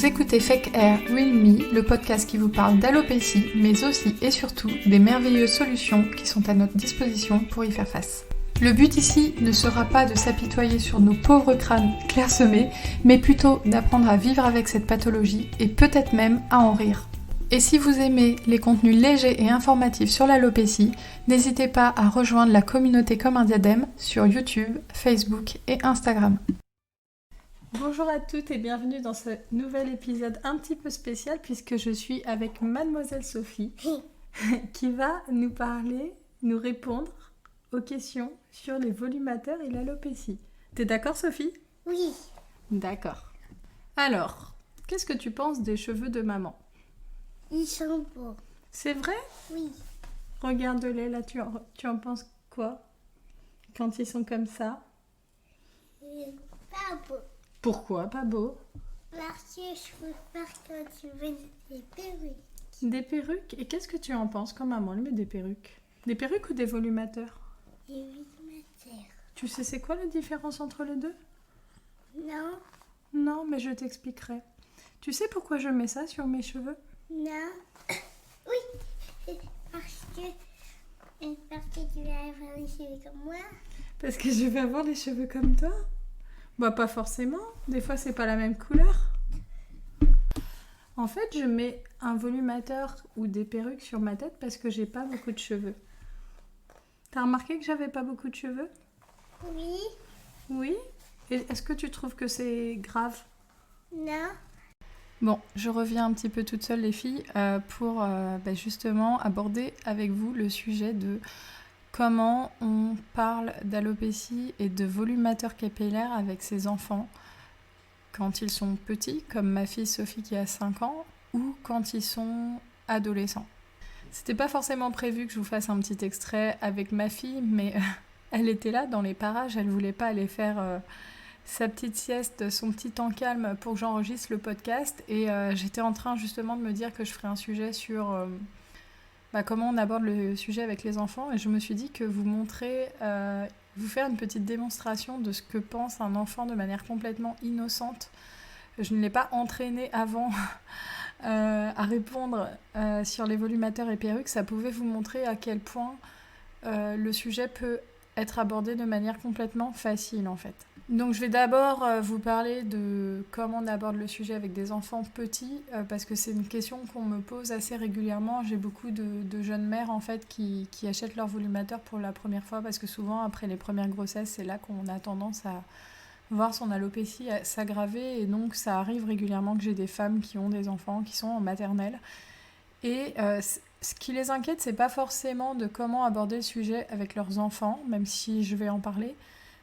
Vous écoutez Fake Hair Real Me, le podcast qui vous parle d'alopécie, mais aussi et surtout des merveilleuses solutions qui sont à notre disposition pour y faire face. Le but ici ne sera pas de s'apitoyer sur nos pauvres crânes clairsemés, mais plutôt d'apprendre à vivre avec cette pathologie et peut-être même à en rire. Et si vous aimez les contenus légers et informatifs sur l'alopécie, n'hésitez pas à rejoindre la communauté Comme un diadème sur YouTube, Facebook et Instagram. Bonjour à toutes et bienvenue dans ce nouvel épisode un petit peu spécial puisque je suis avec Mademoiselle Sophie qui va nous parler, nous répondre aux questions sur les volumateurs et l'alopécie. T'es d'accord Sophie ? Oui. D'accord. Alors, qu'est-ce que tu penses des cheveux de maman ? Ils sont beaux. C'est vrai ? Oui. Regarde-les là, tu en penses quoi quand ils sont comme ça ? Pas beau. Pourquoi pas beau ? Parce que je veux pas quand tu veux des perruques. Des perruques ? Et qu'est-ce que tu en penses quand maman elle met des perruques ? Des perruques ou des volumateurs ? Des volumateurs. Tu sais c'est quoi la différence entre les deux ? Non. Non, mais je t'expliquerai. Tu sais pourquoi je mets ça sur mes cheveux ? Non. Oui. Parce que tu vas avoir les cheveux comme moi. Parce que je vais avoir les cheveux comme toi ? Bah pas forcément, des fois c'est pas la même couleur. En fait, je mets un volumateur ou des perruques sur ma tête parce que j'ai pas beaucoup de cheveux. T'as remarqué que j'avais pas beaucoup de cheveux ? Oui. Oui ? Et est-ce que tu trouves que c'est grave ? Non. Bon, je reviens un petit peu toute seule les filles pour justement aborder avec vous le sujet de comment on parle d'alopécie et de volumateur capillaire avec ses enfants quand ils sont petits, comme ma fille Sophie qui a 5 ans, ou quand ils sont adolescents. C'était pas forcément prévu que je vous fasse un petit extrait avec ma fille, mais elle était là dans les parages, elle voulait pas aller faire sa petite sieste, son petit temps calme pour que j'enregistre le podcast, et j'étais en train justement de me dire que je ferais un sujet sur comment on aborde le sujet avec les enfants, et je me suis dit que vous faire une petite démonstration de ce que pense un enfant de manière complètement innocente. Je ne l'ai pas entraîné avant à répondre sur les volumateurs et perruques. Ça pouvait vous montrer à quel point le sujet peut être abordé de manière complètement facile en fait. Donc je vais d'abord vous parler de comment on aborde le sujet avec des enfants petits parce que c'est une question qu'on me pose assez régulièrement. J'ai beaucoup de jeunes mères en fait qui achètent leur volumateur pour la première fois parce que souvent après les premières grossesses c'est là qu'on a tendance à voir son alopécie s'aggraver et donc ça arrive régulièrement que j'ai des femmes qui ont des enfants qui sont en maternelle et ce qui les inquiète c'est pas forcément de comment aborder le sujet avec leurs enfants même si je vais en parler.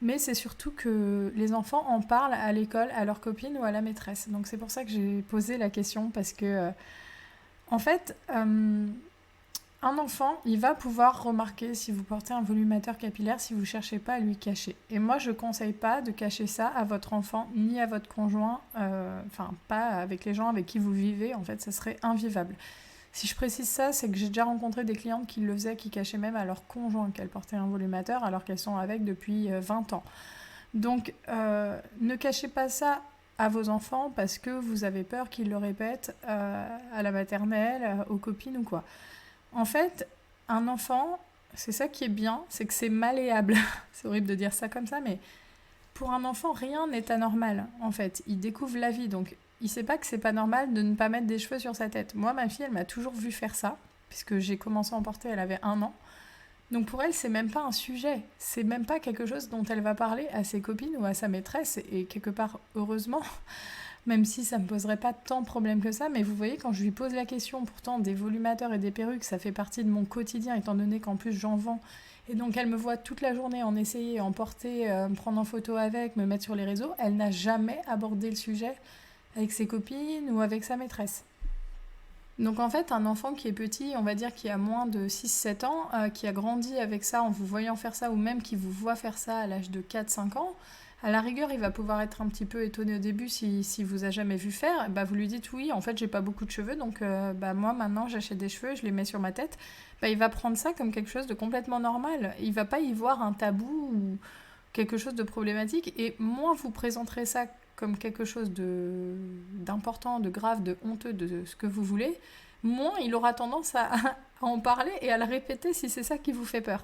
Mais c'est surtout que les enfants en parlent à l'école, à leurs copines ou à la maîtresse. Donc c'est pour ça que j'ai posé la question, parce que, en fait, un enfant, il va pouvoir remarquer si vous portez un volumateur capillaire, si vous ne cherchez pas à lui cacher. Et moi, je ne conseille pas de cacher ça à votre enfant, ni à votre conjoint, pas avec les gens avec qui vous vivez, en fait, ça serait invivable. Si je précise ça, c'est que j'ai déjà rencontré des clientes qui le faisaient, qui cachaient même à leur conjoint qu'elles portaient un volumateur alors qu'elles sont avec depuis 20 ans. Donc, ne cachez pas ça à vos enfants parce que vous avez peur qu'ils le répètent à la maternelle, aux copines ou quoi. En fait, un enfant, c'est ça qui est bien, c'est que c'est malléable. C'est horrible de dire ça comme ça, mais pour un enfant, rien n'est anormal, en fait. Il découvre la vie, donc il sait pas que c'est pas normal de ne pas mettre des cheveux sur sa tête. Moi, ma fille, elle m'a toujours vu faire ça, puisque j'ai commencé à en porter, elle avait 1 an. Donc pour elle, c'est même pas un sujet. C'est même pas quelque chose dont elle va parler à ses copines ou à sa maîtresse. Et quelque part, heureusement, même si ça me poserait pas tant de problèmes que ça, mais vous voyez, quand je lui pose la question, pourtant des volumateurs et des perruques, ça fait partie de mon quotidien, étant donné qu'en plus j'en vends. Et donc elle me voit toute la journée en essayer, en porter, me prendre en photo avec, me mettre sur les réseaux. Elle n'a jamais abordé le sujet avec ses copines ou avec sa maîtresse. Donc en fait, un enfant qui est petit, on va dire qui a moins de 6-7 ans, qui a grandi avec ça en vous voyant faire ça, ou même qui vous voit faire ça à l'âge de 4-5 ans, à la rigueur, il va pouvoir être un petit peu étonné au début si vous a jamais vu faire. Vous lui dites oui, en fait, j'ai pas beaucoup de cheveux, donc moi maintenant j'achète des cheveux, je les mets sur ma tête. Il va prendre ça comme quelque chose de complètement normal. Il va pas y voir un tabou ou quelque chose de problématique. Et moins vous présenterez ça comme quelque chose d'important, de grave, de honteux, de ce que vous voulez, moins il aura tendance à en parler et à le répéter si c'est ça qui vous fait peur.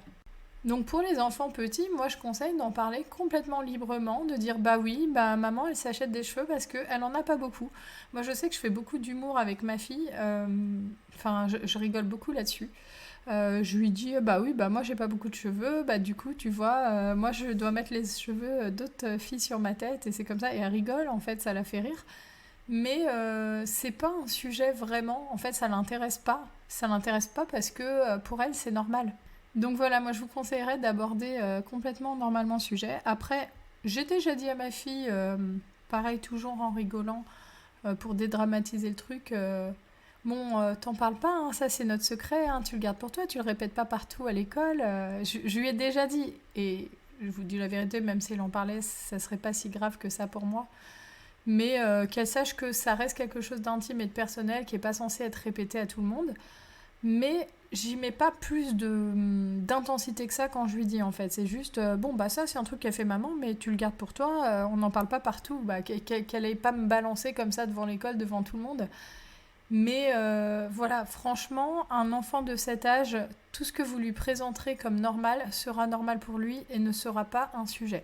Donc pour les enfants petits, moi je conseille d'en parler complètement librement, de dire bah oui, bah maman elle s'achète des cheveux parce qu'elle en a pas beaucoup. Moi je sais que je fais beaucoup d'humour avec ma fille, enfin je rigole beaucoup là-dessus. Je lui dis bah oui, bah moi j'ai pas beaucoup de cheveux, bah du coup tu vois, moi je dois mettre les cheveux d'autres filles sur ma tête et c'est comme ça, et elle rigole en fait, ça la fait rire. Mais c'est pas un sujet vraiment, en fait ça l'intéresse pas parce que pour elle c'est normal. Donc voilà, moi je vous conseillerais d'aborder complètement normalement le sujet. Après, j'ai déjà dit à ma fille, pareil toujours en rigolant, pour dédramatiser le truc, bon, t'en parles pas, hein, ça c'est notre secret, hein, tu le gardes pour toi, tu le répètes pas partout à l'école. Je lui ai déjà dit, et je vous dis la vérité, même si elle en parlait, ça serait pas si grave que ça pour moi. Mais qu'elle sache que ça reste quelque chose d'intime et de personnel qui est pas censé être répété à tout le monde. Mais j'y mets pas plus d'intensité que ça quand je lui dis en fait. C'est juste, bon bah ça c'est un truc qu'a fait maman, mais tu le gardes pour toi, on n'en parle pas partout. Bah, qu'elle ait pas me balancer comme ça devant l'école, devant tout le monde. Mais voilà, franchement, un enfant de cet âge, tout ce que vous lui présenterez comme normal sera normal pour lui et ne sera pas un sujet.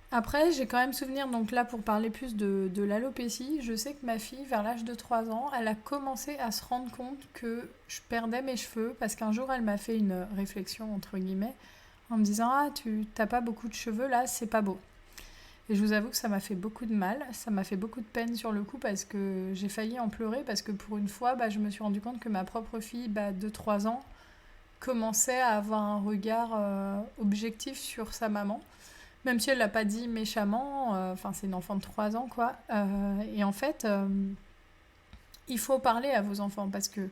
Après, j'ai quand même souvenir, donc là pour parler plus de l'alopécie, je sais que ma fille, vers l'âge de 3 ans, elle a commencé à se rendre compte que je perdais mes cheveux parce qu'un jour elle m'a fait une réflexion, entre guillemets, en me disant ah, tu t'as pas beaucoup de cheveux là, c'est pas beau. Et je vous avoue que ça m'a fait beaucoup de mal, ça m'a fait beaucoup de peine sur le coup parce que j'ai failli en pleurer parce que pour une fois, bah, je me suis rendu compte que ma propre fille de 3 ans commençait à avoir un regard objectif sur sa maman. Même si elle l'a pas dit méchamment, enfin c'est une enfant de 3 ans quoi. Et en fait, il faut parler à vos enfants parce que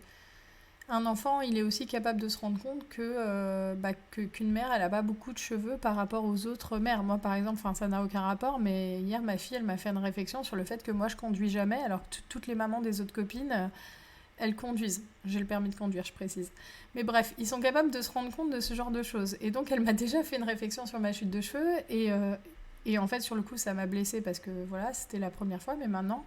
un enfant, il est aussi capable de se rendre compte qu'une mère, elle a pas beaucoup de cheveux par rapport aux autres mères. Moi, par exemple, enfin, ça n'a aucun rapport, mais hier, ma fille, elle m'a fait une réflexion sur le fait que moi, je conduis jamais, alors que toutes les mamans des autres copines, elles conduisent. J'ai le permis de conduire, je précise. Mais bref, ils sont capables de se rendre compte de ce genre de choses. Et donc, elle m'a déjà fait une réflexion sur ma chute de cheveux, et en fait, sur le coup, ça m'a blessée parce que voilà, c'était la première fois, mais maintenant,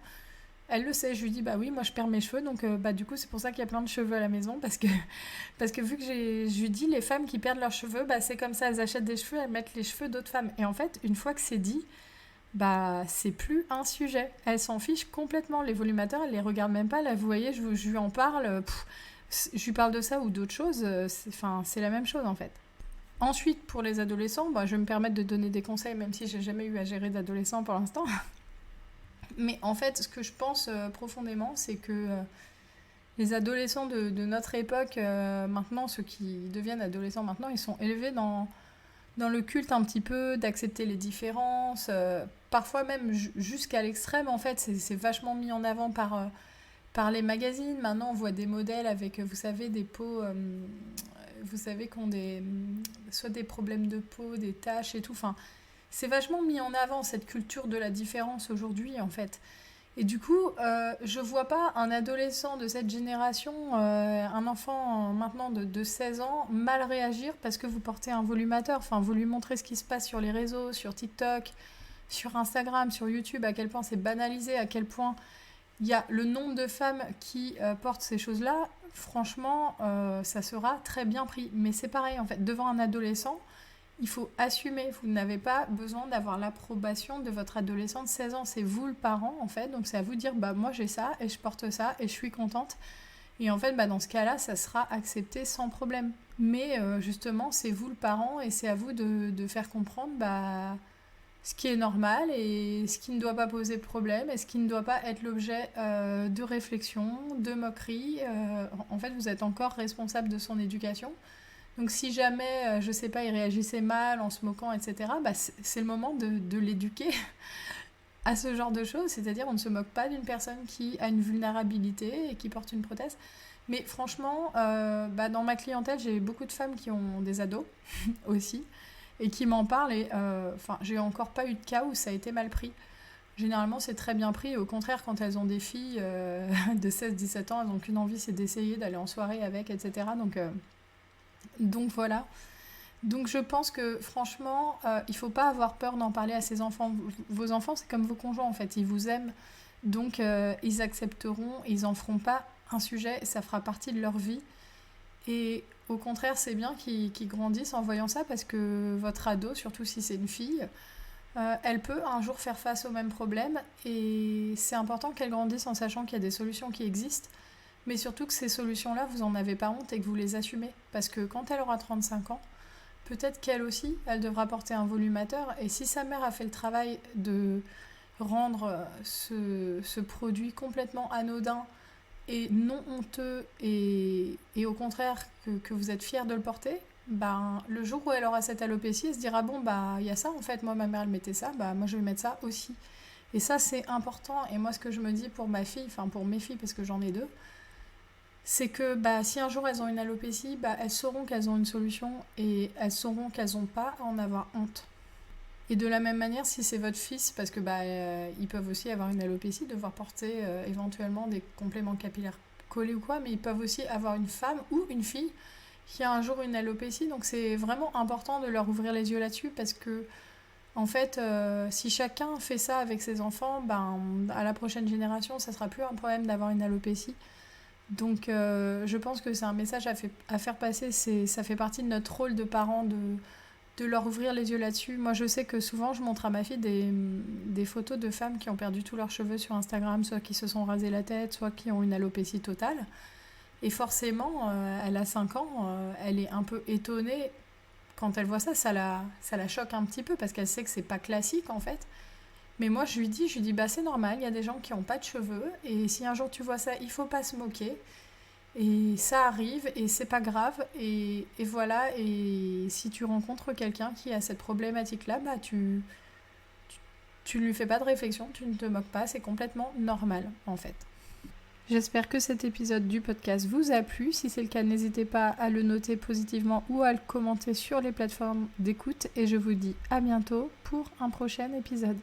elle le sait, je lui dis bah oui, moi je perds mes cheveux, donc bah du coup c'est pour ça qu'il y a plein de cheveux à la maison parce que vu que je lui dis les femmes qui perdent leurs cheveux, bah c'est comme ça, elles achètent des cheveux, elles mettent les cheveux d'autres femmes. Et en fait, une fois que c'est dit, bah c'est plus un sujet. Elles s'en fichent complètement. Les volumateurs, elles les regardent même pas. Là, vous voyez, je lui en parle, je lui parle de ça ou d'autres choses, c'est la même chose en fait. Ensuite, pour les adolescents, bah, je vais me permettre de donner des conseils, même si j'ai jamais eu à gérer d'adolescents pour l'instant. Mais en fait, ce que je pense profondément, c'est que les adolescents de notre époque, maintenant, ceux qui deviennent adolescents maintenant, ils sont élevés dans le culte un petit peu d'accepter les différences, parfois même jusqu'à l'extrême, en fait, c'est vachement mis en avant par les magazines. Maintenant, on voit des modèles avec, vous savez, des peaux, vous savez, qui ont soit des problèmes de peau, des taches et tout, enfin... C'est vachement mis en avant cette culture de la différence aujourd'hui en fait. Et du coup, je vois pas un adolescent de cette génération, un enfant maintenant de 16 ans, mal réagir parce que vous portez un volumateur. Enfin, vous lui montrez ce qui se passe sur les réseaux, sur TikTok, sur Instagram, sur YouTube, à quel point c'est banalisé, à quel point il y a le nombre de femmes qui portent ces choses-là. Franchement, ça sera très bien pris. Mais c'est pareil en fait, devant un adolescent, il faut assumer, vous n'avez pas besoin d'avoir l'approbation de votre adolescent de 16 ans, c'est vous le parent en fait, donc c'est à vous de dire bah moi j'ai ça et je porte ça et je suis contente. Et en fait bah, dans ce cas-là, ça sera accepté sans problème. Mais justement, c'est vous le parent et c'est à vous de faire comprendre bah, ce qui est normal et ce qui ne doit pas poser de problème et ce qui ne doit pas être l'objet de réflexion, de moquerie. En fait, vous êtes encore responsable de son éducation. Donc si jamais, je sais pas, il réagissait mal en se moquant, etc., bah c'est le moment de l'éduquer à ce genre de choses. C'est-à-dire, on ne se moque pas d'une personne qui a une vulnérabilité et qui porte une prothèse. Mais franchement, bah, dans ma clientèle, j'ai beaucoup de femmes qui ont des ados aussi et qui m'en parlent. Et j'ai encore pas eu de cas où ça a été mal pris. Généralement, c'est très bien pris. Au contraire, quand elles ont des filles de 16-17 ans, elles n'ont qu'une envie, c'est d'essayer d'aller en soirée avec, etc. Donc voilà. Donc je pense que franchement, il faut pas avoir peur d'en parler à ses enfants. Vos enfants, c'est comme vos conjoints en fait, ils vous aiment, donc ils accepteront, ils en feront pas un sujet, ça fera partie de leur vie. Et au contraire, c'est bien qu'ils grandissent en voyant ça parce que votre ado, surtout si c'est une fille, elle peut un jour faire face au même problème et c'est important qu'elle grandisse en sachant qu'il y a des solutions qui existent, mais surtout que ces solutions-là, vous en avez pas honte et que vous les assumez. Parce que quand elle aura 35 ans, peut-être qu'elle aussi, elle devra porter un volumateur. Et si sa mère a fait le travail de rendre ce produit complètement anodin et non honteux et au contraire que vous êtes fiers de le porter, ben, le jour où elle aura cette alopécie, elle se dira bon bah il y a ça en fait, moi ma mère elle mettait ça, bah moi je vais mettre ça aussi. Et ça c'est important et moi ce que je me dis pour ma fille, enfin pour mes filles parce que j'en ai deux, c'est que bah, si un jour elles ont une alopécie, bah, elles sauront qu'elles ont une solution et elles sauront qu'elles n'ont pas à en avoir honte. Et de la même manière, si c'est votre fils, parce que bah, ils peuvent aussi avoir une alopécie, devoir porter éventuellement des compléments capillaires collés ou quoi, mais ils peuvent aussi avoir une femme ou une fille qui a un jour une alopécie. Donc c'est vraiment important de leur ouvrir les yeux là-dessus parce que en fait, si chacun fait ça avec ses enfants, ben, à la prochaine génération, ça sera plus un problème d'avoir une alopécie. Donc je pense que c'est un message à faire passer, ça fait partie de notre rôle de parents de leur ouvrir les yeux là-dessus. Moi je sais que souvent je montre à ma fille des photos de femmes qui ont perdu tous leurs cheveux sur Instagram, soit qui se sont rasé la tête, soit qui ont une alopécie totale. Et forcément, elle a 5 ans, elle est un peu étonnée quand elle voit ça, ça la choque un petit peu parce qu'elle sait que c'est pas classique en fait. Mais moi, je lui dis, bah c'est normal, il y a des gens qui n'ont pas de cheveux, et si un jour tu vois ça, il faut pas se moquer. Et ça arrive, et c'est pas grave, et voilà, et si tu rencontres quelqu'un qui a cette problématique-là, bah tu ne lui fais pas de réflexion, tu ne te moques pas, c'est complètement normal en fait. J'espère que cet épisode du podcast vous a plu. Si c'est le cas, n'hésitez pas à le noter positivement ou à le commenter sur les plateformes d'écoute, et je vous dis à bientôt pour un prochain épisode.